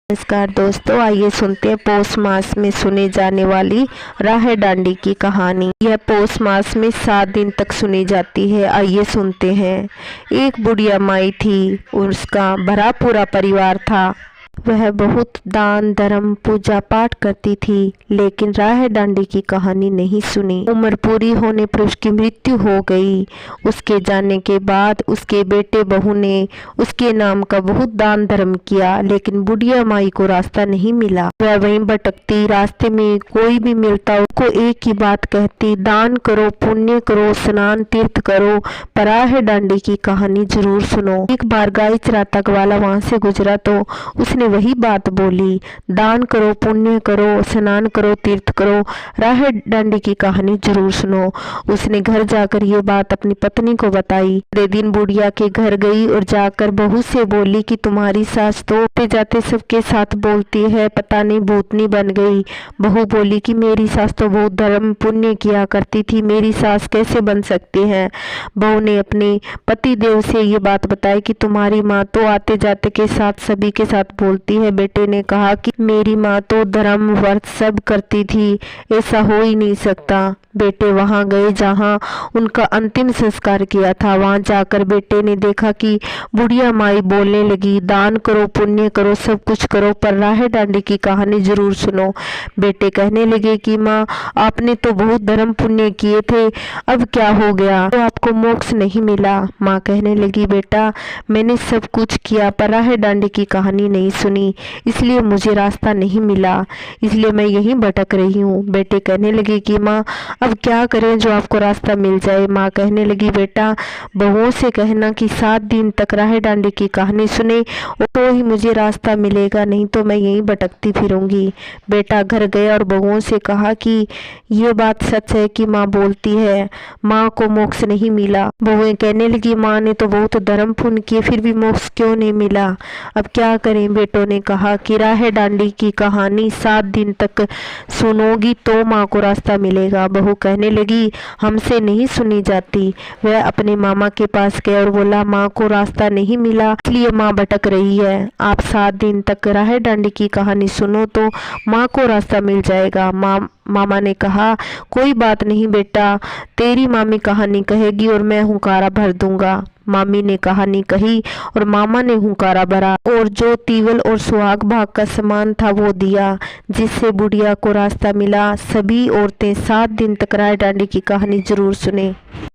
नमस्कार दोस्तों, आइए सुनते हैं पौष मास में सुनी जाने वाली राह डांडी की कहानी। यह पौष मास में 7 दिन तक सुनी जाती है। आइए सुनते हैं। एक बुढ़िया माई थी, उसका भरा पूरा परिवार था। वह बहुत दान धर्म पूजा पाठ करती थी, लेकिन राह डांडी की कहानी नहीं सुनी। उम्र पूरी होने पर उसकी मृत्यु हो गई। उसके जाने के बाद उसके बेटे बहू ने उसके नाम का बहुत दान धर्म किया, लेकिन बुढ़िया माई को रास्ता नहीं मिला। वह वहीं भटकती, रास्ते में कोई भी मिलता उसको एक ही बात कहती, दान करो, पुण्य करो, स्नान तीर्थ करो, पर राह डांडी की कहानी जरूर सुनो। एक बार गाय चराता वाला वहां से गुजरा तो उसने वही बात बोली, दान करो, पुण्य करो, स्नान करो, तीर्थ करो, राह डांडी की कहानी जरूर सुनो। उसने घर जाकर ये बात अपनी पत्नी को बताई। अगले दिन बुढ़िया के घर गई और जाकर बहू से बोली कि तुम्हारी सास तो आते जाते सबके साथ बोलती है, पता नहीं भूतनी बन गई। बहू बोली कि मेरी सास तो बहुत धर्म पुण्य किया करती थी, मेरी सास कैसे बन सकती है। बहू ने अपने पति देव से ये बात बताई कि तुम्हारी माँ तो आते जाते के साथ सभी के साथ बोलती है। बेटे ने कहा कि मेरी माँ तो धर्म व्रत सब करती थी, ऐसा हो ही नहीं सकता। बेटे वहां गए जहां उनका अंतिम संस्कार किया था। वहां जाकर बेटे ने देखा कि बुढ़िया माई बोलने लगी, दान करो, पुण्य करो, सब कुछ करो, पर राह डांडी की कहानी जरूर सुनो। बेटे कहने लगे कि माँ, आपने तो बहुत धर्म पुण्य किए थे, अब क्या हो गया, तो आपको मोक्ष नहीं मिला। माँ कहने लगी, बेटा मैंने सब कुछ किया पर राह डांडी की कहानी नहीं सुनी, इसलिए मुझे रास्ता नहीं मिला, इसलिए मैं यहीं भटक रही हूँ। बेटे कहने लगे कि माँ अब क्या करें जो आपको रास्ता मिल जाए। माँ कहने लगी, बेटा बहुओं से कहना कि 7 दिन तक राह डांडी की कहानी सुने तो ही मुझे रास्ता मिलेगा, नहीं तो मैं यहीं भटकती फिरूंगी। बेटा घर गया और बहुओं से कहा कि ये बात सच है कि माँ बोलती है माँ को मोक्ष नहीं मिला। बहुएं कहने लगी, माँ ने तो बहुत धर्म पुण्य किए, फिर भी मोक्ष क्यों नहीं मिला, अब क्या करें। बेटों ने कहा कि राह डांडी की कहानी 7 दिन तक सुनोगी तो माँ को रास्ता मिलेगा। बहू कहने लगी, हमसे नहीं सुनी जाती। वह अपने मामा के पास गया और बोला, माँ को रास्ता नहीं मिला, इसलिए माँ भटक रही है। आप 7 दिन तक राह डांडी की कहानी सुनो तो माँ को रास्ता मिल जाएगा। मामा ने कहा, कोई बात नहीं बेटा, तेरी मामी कहानी कहेगी और मैं हुंकारा भर दूंगा। मामी ने कहानी कही और मामा ने हुंकारा भरा और जो तीवल और सुहाग भाग का सामान था वो दिया, जिससे बुढ़िया को रास्ता मिला। सभी औरतें 7 दिन तक राह डांडी की कहानी जरूर सुने।